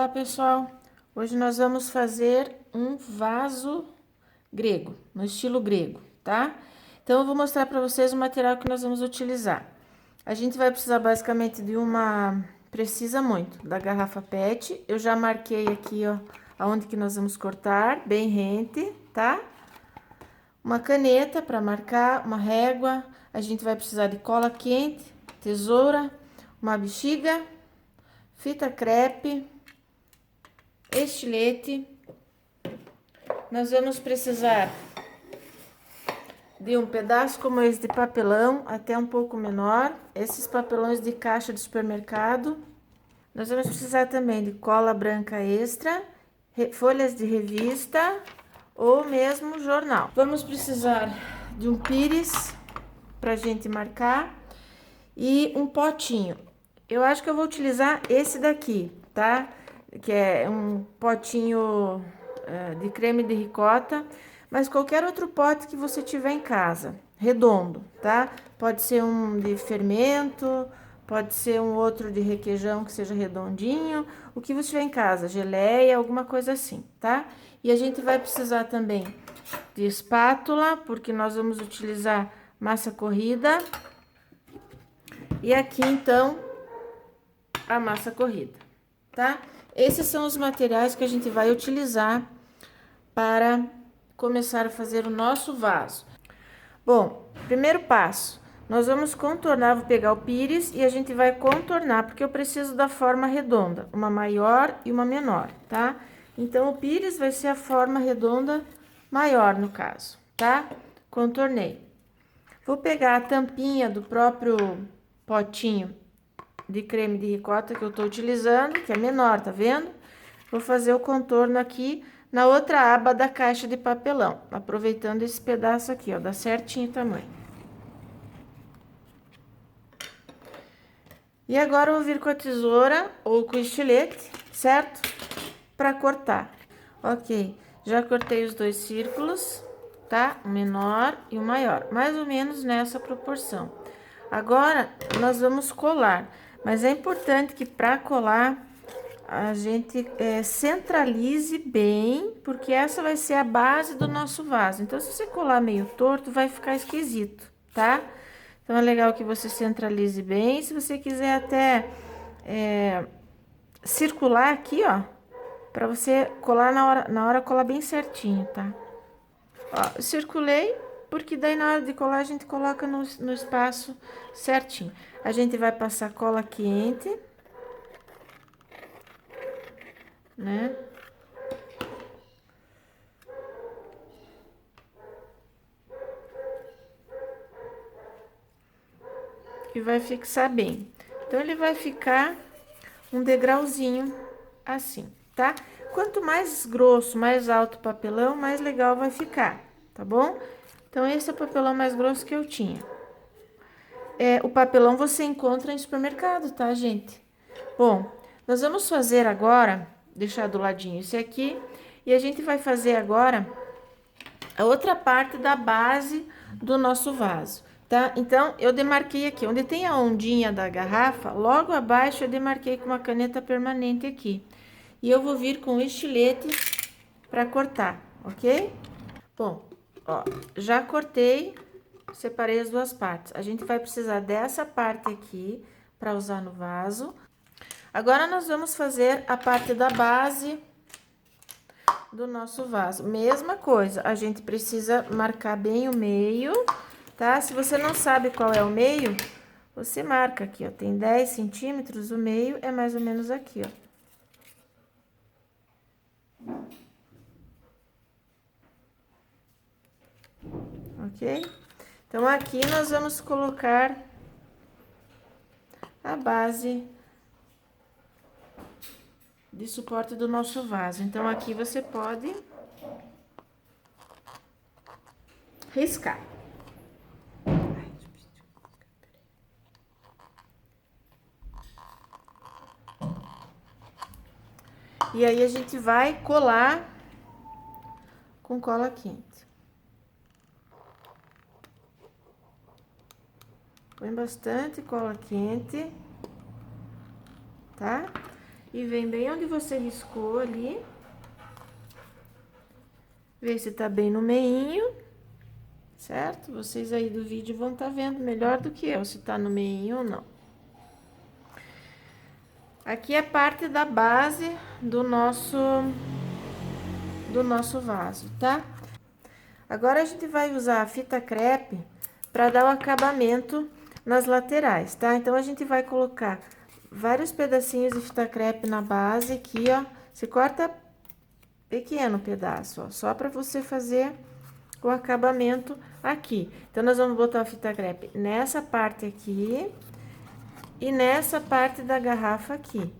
Olá pessoal, hoje nós vamos fazer um vaso grego, no estilo grego, tá? Então eu vou mostrar para vocês o material que nós vamos utilizar. A gente vai precisar basicamente de precisa muito, da garrafa PET. Eu já marquei aqui, ó, aonde que nós vamos cortar, bem rente, tá? Uma caneta para marcar, uma régua. A gente vai precisar de cola quente, tesoura, uma bexiga, fita crepe, estilete. Nós vamos precisar de um pedaço como esse de papelão, até um pouco menor, esses papelões de caixa de supermercado. Nós vamos precisar também de cola branca extra, folhas de revista ou mesmo jornal. Vamos precisar de um pires pra gente marcar e um potinho. Eu acho que eu vou utilizar esse daqui, tá? Que é um potinho de creme de ricota, mas qualquer outro pote que você tiver em casa, redondo, tá? Pode ser um de fermento, pode ser um outro de requeijão que seja redondinho, o que você tiver em casa, geleia, alguma coisa assim, tá? E a gente vai precisar também de espátula, porque nós vamos utilizar massa corrida. E aqui, então, a massa corrida, tá? Esses são os materiais que a gente vai utilizar para começar a fazer o nosso vaso. Bom, primeiro passo, nós vamos contornar, vou pegar o pires e a gente vai contornar, porque eu preciso da forma redonda, uma maior e uma menor, tá? Então, o pires vai ser a forma redonda maior, no caso, tá? Contornei. Vou pegar a tampinha do próprio potinho de creme de ricota que eu tô utilizando, que é menor, tá vendo? Vou fazer o contorno aqui na outra aba da caixa de papelão, aproveitando esse pedaço aqui, ó, dá certinho o tamanho. E agora eu vou vir com a tesoura ou com o estilete, certo? Para cortar. Ok, já cortei os dois círculos, tá? O menor e o maior, mais ou menos nessa proporção. Agora, nós vamos colar, mas é importante que para colar a gente centralize bem, porque essa vai ser a base do nosso vaso. Então, se você colar meio torto, vai ficar esquisito, tá? Então, é legal que você centralize bem. Se você quiser até circular aqui, ó, para você colar na hora colar bem certinho, tá? Ó, eu circulei, porque daí na hora de colar a gente coloca no espaço certinho. A gente vai passar cola quente, né? E vai fixar bem. Então, ele vai ficar um degrauzinho assim, tá? Quanto mais grosso, mais alto o papelão, mais legal vai ficar, tá bom? Então, esse é o papelão mais grosso que eu tinha. O papelão você encontra em supermercado, tá, gente? Bom, nós vamos fazer agora, deixar do ladinho esse aqui, e a gente vai fazer agora a outra parte da base do nosso vaso, tá? Então, eu demarquei aqui, onde tem a ondinha da garrafa, logo abaixo eu demarquei com uma caneta permanente aqui. E eu vou vir com o estilete para cortar, ok? Bom, ó, já cortei, separei as duas partes. A gente vai precisar dessa parte aqui para usar no vaso. Agora, nós vamos fazer a parte da base do nosso vaso. Mesma coisa, a gente precisa marcar bem o meio, tá? Se você não sabe qual é o meio, você marca aqui, ó. Tem 10 centímetros, o meio é mais ou menos aqui, ó. Ok? Então, aqui nós vamos colocar a base de suporte do nosso vaso. Então, aqui você pode riscar. E aí, a gente vai colar com cola quente. Põe bastante cola quente, tá? e vem bem onde você riscou ali. Vê se tá bem no meinho, certo? Vocês aí do vídeo vão estar vendo melhor do que eu, se tá no meinho ou não. Aqui é parte da base do nosso vaso, tá? Agora a gente vai usar a fita crepe para dar o acabamento nas laterais, tá? Então a gente vai colocar vários pedacinhos de fita crepe na base aqui, ó. Você corta pequeno pedaço, ó, só para você fazer o acabamento aqui. Então nós vamos botar a fita crepe nessa parte aqui e nessa parte da garrafa aqui.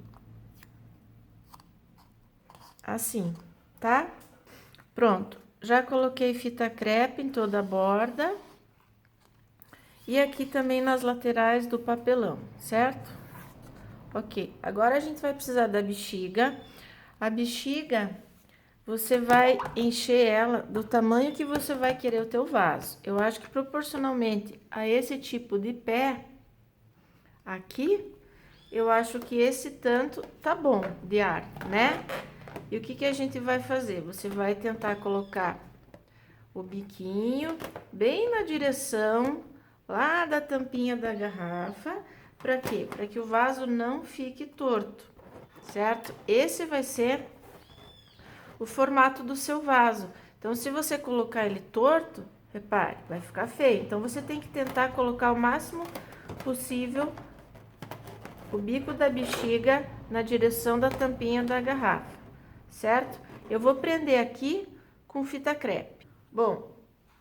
Assim, tá? Pronto. Já coloquei fita crepe em toda a borda. E aqui também nas laterais do papelão, certo? Ok. Agora a gente vai precisar da bexiga. A bexiga, você vai encher ela do tamanho que você vai querer o teu vaso. Eu acho que proporcionalmente a esse tipo de pé aqui, eu acho que esse tanto tá bom de ar, né? E o que que a gente vai fazer? Você vai tentar colocar o biquinho bem na direção lá da tampinha da garrafa. Para quê? Para que o vaso não fique torto, certo? Esse vai ser o formato do seu vaso. Então, se você colocar ele torto, repare, vai ficar feio. Então, você tem que tentar colocar o máximo possível o bico da bexiga na direção da tampinha da garrafa, certo? Eu vou prender aqui com fita crepe. Bom,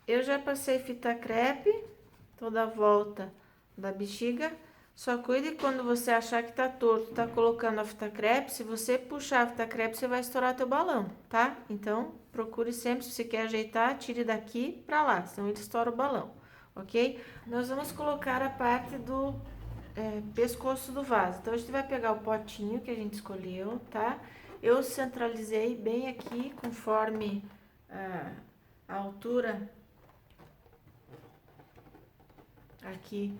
eu já passei fita crepe toda a volta da bexiga. Só cuide quando você achar que tá torto, tá colocando a fita crepe. Se você puxar a fita crepe, você vai estourar teu balão, tá? Então, procure sempre, se você quer ajeitar, tire daqui pra lá, senão ele estoura o balão, ok? Nós vamos colocar a parte do pescoço do vaso. Então, a gente vai pegar o potinho que a gente escolheu, tá? Eu centralizei bem aqui, conforme a altura aqui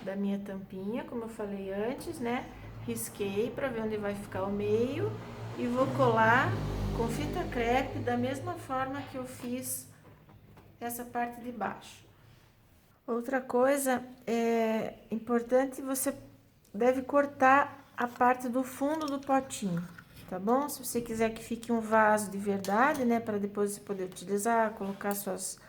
da minha tampinha, como eu falei antes, né? Risquei para ver onde vai ficar o meio e vou colar com fita crepe da mesma forma que eu fiz essa parte de baixo. Outra coisa é importante, você deve cortar a parte do fundo do potinho, tá bom? Se você quiser que fique um vaso de verdade, né, para depois você poder utilizar, colocar suas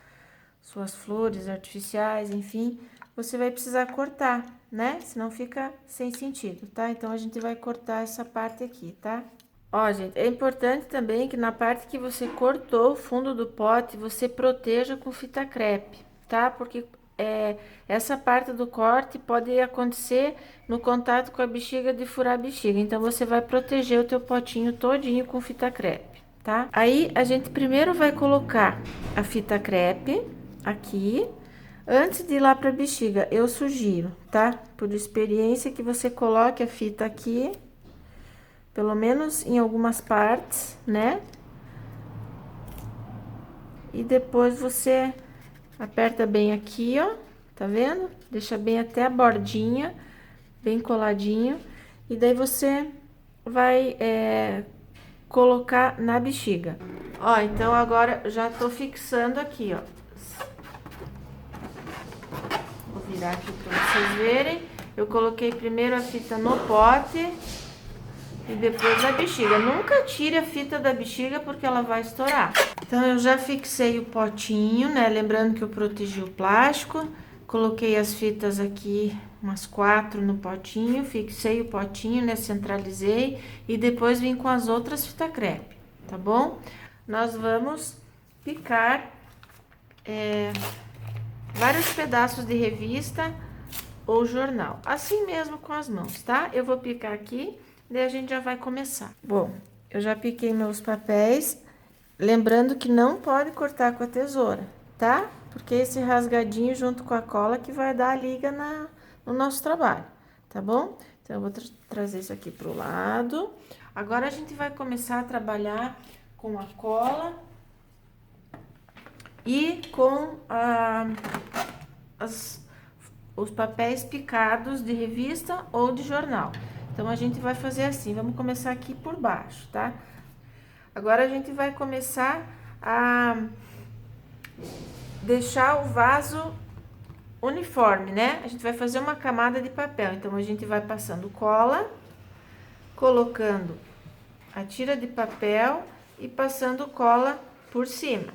flores artificiais, enfim, você vai precisar cortar, né? Senão fica sem sentido, tá? Então, a gente vai cortar essa parte aqui, tá? Ó, gente, é importante também que na parte que você cortou o fundo do pote, você proteja com fita crepe, tá? Porque essa parte do corte pode acontecer no contato com a bexiga de furar a bexiga. Então, você vai proteger o teu potinho todinho com fita crepe, tá? Aí, a gente primeiro vai colocar a fita crepe aqui. Antes de ir lá pra bexiga, eu sugiro, tá? Por experiência, que você coloque a fita aqui, pelo menos em algumas partes, né? E depois você aperta bem aqui, ó, tá vendo? Deixa bem até a bordinha, bem coladinho. E daí você vai colocar na bexiga. Ó, então agora já tô fixando aqui, ó. Vou virar aqui pra vocês verem. Eu coloquei primeiro a fita no pote e depois a bexiga. Nunca tire a fita da bexiga porque ela vai estourar. Então, eu já fixei o potinho, né? Lembrando que eu protegi o plástico. Coloquei as fitas aqui, umas 4 no potinho. Fixei o potinho, né? Centralizei. E depois vim com as outras fitas crepe, tá bom? Nós vamos picar vários pedaços de revista ou jornal. Assim mesmo com as mãos, tá? Eu vou picar aqui, daí a gente já vai começar. Bom, eu já piquei meus papéis. Lembrando que não pode cortar com a tesoura, tá? Porque esse rasgadinho junto com a cola que vai dar a liga no nosso trabalho, tá bom? Então, eu vou trazer isso aqui pro lado. Agora, a gente vai começar a trabalhar com a cola e com os papéis picados de revista ou de jornal. Então, a gente vai fazer assim, vamos começar aqui por baixo, tá? Agora, a gente vai começar a deixar o vaso uniforme, né? A gente vai fazer uma camada de papel, então, a gente vai passando cola, colocando a tira de papel e passando cola por cima.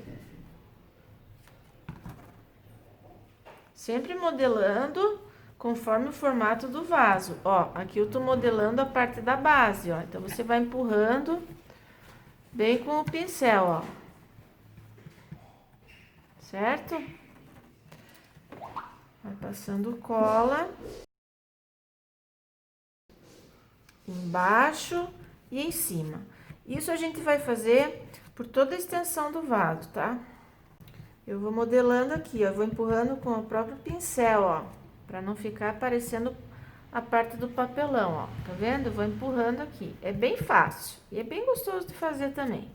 Sempre modelando conforme o formato do vaso. Ó, aqui eu tô modelando a parte da base, ó. Então, você vai empurrando bem com o pincel, ó. Certo? Vai passando cola embaixo e em cima. Isso a gente vai fazer por toda a extensão do vaso, tá? Eu vou modelando aqui, ó, vou empurrando com o próprio pincel, ó, pra não ficar aparecendo a parte do papelão, ó, tá vendo? Eu vou empurrando aqui. É bem fácil e é bem gostoso de fazer também.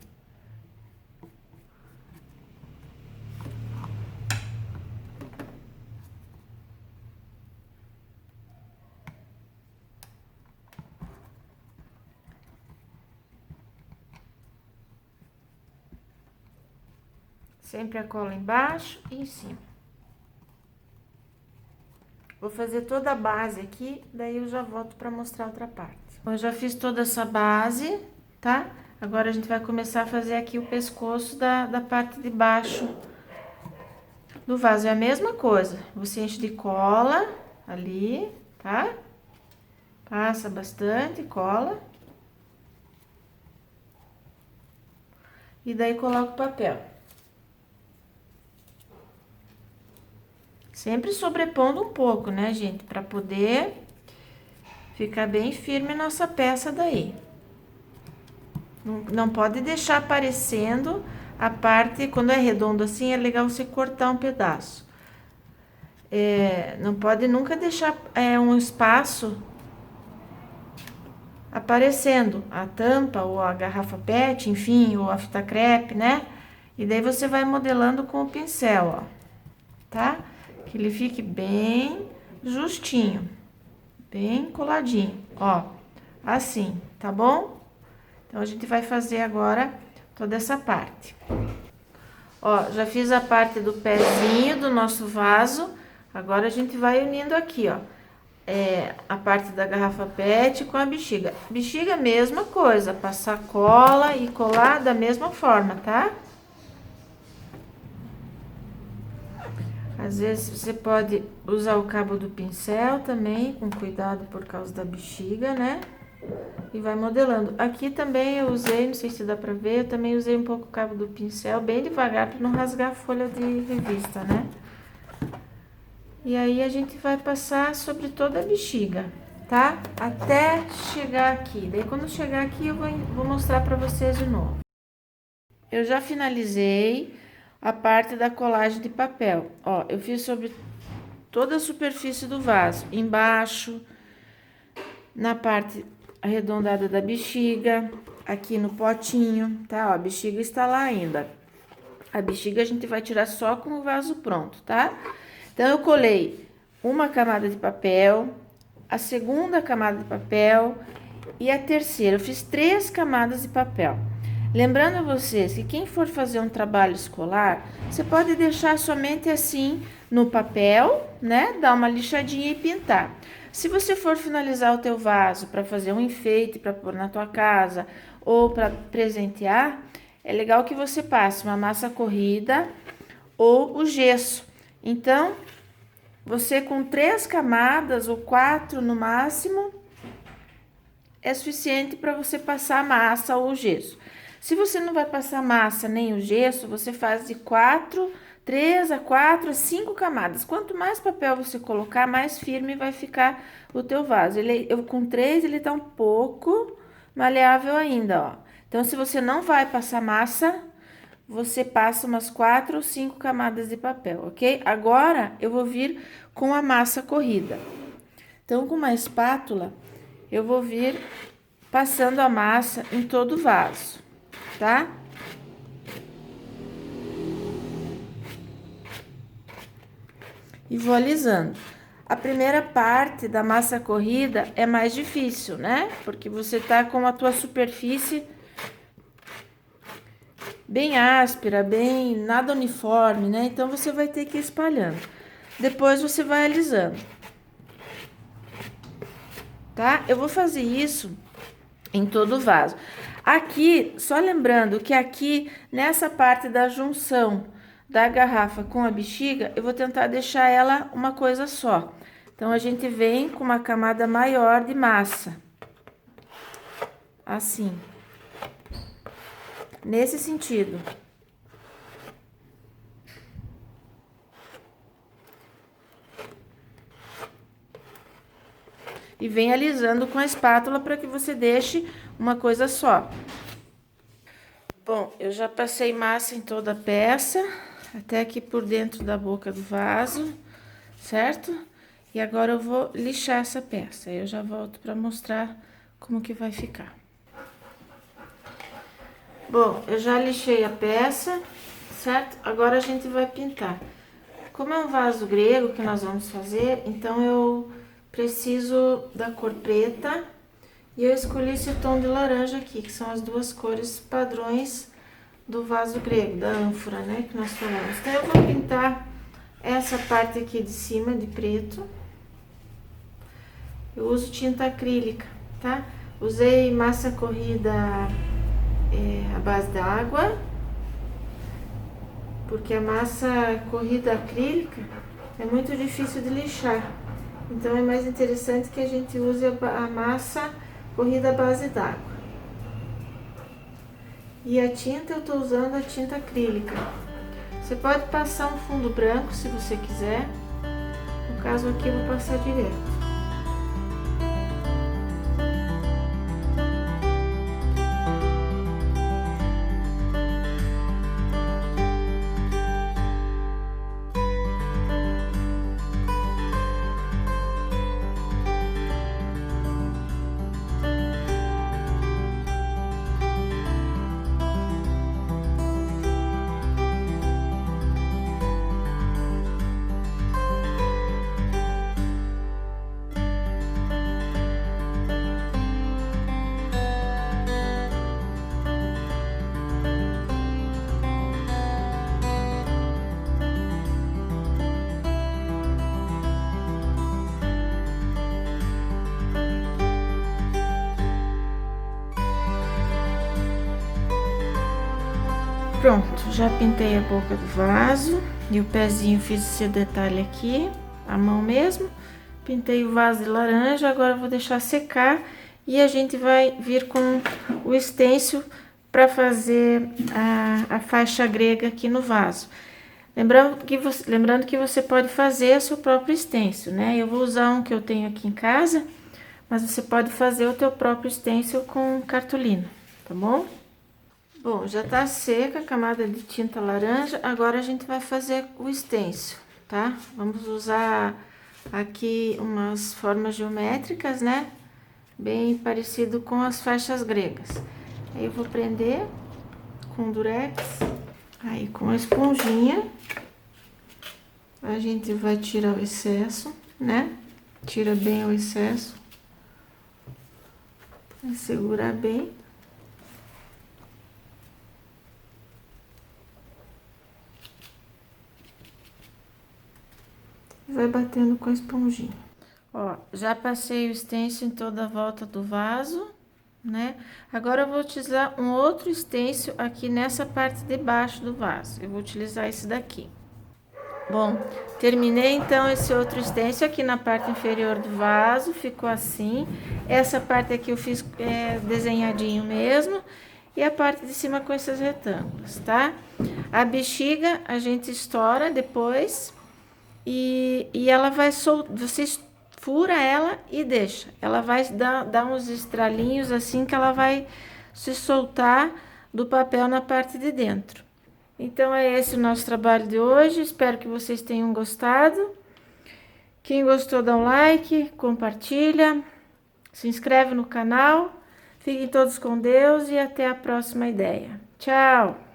Sempre a cola embaixo e em cima. Vou fazer toda a base aqui, daí eu já volto para mostrar outra parte. Eu já fiz toda essa base, tá? Agora a gente vai começar a fazer aqui o pescoço da parte de baixo do vaso. É a mesma coisa, você enche de cola ali, tá? Passa bastante cola. E daí coloca o papel. Sempre sobrepondo um pouco, né, gente? Pra poder ficar bem firme nossa peça daí. Não pode deixar aparecendo a parte, quando é redondo assim, é legal você cortar um pedaço. Não pode nunca deixar um espaço aparecendo, a tampa ou a garrafa PET, enfim, ou a fita crepe, né? E daí você vai modelando com o pincel, ó, tá? Que ele fique bem justinho, bem coladinho, ó, assim, tá bom? Então, a gente vai fazer agora toda essa parte. Ó, já fiz a parte do pezinho do nosso vaso, agora a gente vai unindo aqui, ó, a parte da garrafa PET com a bexiga. Bexiga, mesma coisa, passar cola e colar da mesma forma, tá? Às vezes, você pode usar o cabo do pincel também, com cuidado por causa da bexiga, né? E vai modelando. Aqui também eu usei, não sei se dá pra ver, eu também usei um pouco o cabo do pincel, bem devagar, pra não rasgar a folha de revista, né? E aí, a gente vai passar sobre toda a bexiga, tá? Até chegar aqui. Daí, quando chegar aqui, eu vou mostrar pra vocês de novo. Eu já finalizei a parte da colagem de papel. Ó, eu fiz sobre toda a superfície do vaso, embaixo, na parte arredondada da bexiga, aqui no potinho, tá? Ó, a bexiga está lá ainda. A bexiga a gente vai tirar só com o vaso pronto, tá? Então, eu colei uma camada de papel, a segunda camada de papel e a terceira. Eu fiz 3 camadas de papel. Lembrando a vocês que quem for fazer um trabalho escolar, você pode deixar somente assim no papel, né? Dar uma lixadinha e pintar. Se você for finalizar o teu vaso para fazer um enfeite para pôr na tua casa ou para presentear, é legal que você passe uma massa corrida ou o gesso. Então, você com 3 camadas ou 4 no máximo é suficiente para você passar a massa ou o gesso. Se você não vai passar massa nem o gesso, você faz de 3 a 4 a 5 camadas. Quanto mais papel você colocar, mais firme vai ficar o teu vaso. Eu com 3, ele tá um pouco maleável ainda, ó. Então, se você não vai passar massa, você passa umas 4 ou 5 camadas de papel, ok? Agora, eu vou vir com a massa corrida. Então, com uma espátula, eu vou vir passando a massa em todo o vaso, tá? E vou alisando. A primeira parte da massa corrida é mais difícil, né? Porque você tá com a tua superfície bem áspera, bem nada uniforme, né? Então você vai ter que ir espalhando. Depois você vai alisando. Tá? Eu vou fazer isso em todo o vaso. Aqui, só lembrando que aqui nessa parte da junção da garrafa com a bexiga, eu vou tentar deixar ela uma coisa só. Então a gente vem com uma camada maior de massa. Assim. Nesse sentido. E vem alisando com a espátula para que você deixe uma coisa só. Bom, eu já passei massa em toda a peça, até aqui por dentro da boca do vaso, certo? E agora eu vou lixar essa peça, aí eu já volto para mostrar como que vai ficar. Bom, eu já lixei a peça, certo? Agora a gente vai pintar. Como é um vaso grego que nós vamos fazer, então eu preciso da cor preta e eu escolhi esse tom de laranja aqui, que são as duas cores padrões do vaso grego, da ânfora, né, que nós falamos. Então eu vou pintar essa parte aqui de cima de preto. Eu uso tinta acrílica, tá? Usei massa corrida à base d'água, porque a massa corrida acrílica é muito difícil de lixar. Então, é mais interessante que a gente use a massa corrida à base d'água. E a tinta, eu tô usando a tinta acrílica. Você pode passar um fundo branco, se você quiser. No caso aqui, eu vou passar direto. Pronto, já pintei a boca do vaso e o pezinho fiz esse detalhe aqui, a mão mesmo. Pintei o vaso de laranja, agora eu vou deixar secar e a gente vai vir com o stencil para fazer a faixa grega aqui no vaso. Lembrando que você pode fazer o seu próprio stencil, né? Eu vou usar um que eu tenho aqui em casa, mas você pode fazer o teu próprio stencil com cartolina, tá bom? Bom, já tá seca a camada de tinta laranja, agora a gente vai fazer o stencil, tá? Vamos usar aqui umas formas geométricas, né? Bem parecido com as faixas gregas. Aí eu vou prender com durex, aí com a esponjinha, a gente vai tirar o excesso, né? Tira bem o excesso, vai segurar bem. Vai batendo com a esponjinha. Ó, já passei o stencil em toda a volta do vaso, né? Agora eu vou utilizar um outro stencil aqui nessa parte de baixo do vaso. Eu vou utilizar esse daqui. Bom, terminei então esse outro stencil aqui na parte inferior do vaso, ficou assim. Essa parte aqui eu fiz desenhadinho mesmo. E a parte de cima com esses retângulos, tá? A bexiga a gente estoura depois. E ela vai soltar, você fura ela e deixa. Ela vai dar uns estralinhos assim que ela vai se soltar do papel na parte de dentro. Então, é esse o nosso trabalho de hoje. Espero que vocês tenham gostado. Quem gostou, dá um like, compartilha, se inscreve no canal. Fiquem todos com Deus e até a próxima ideia. Tchau!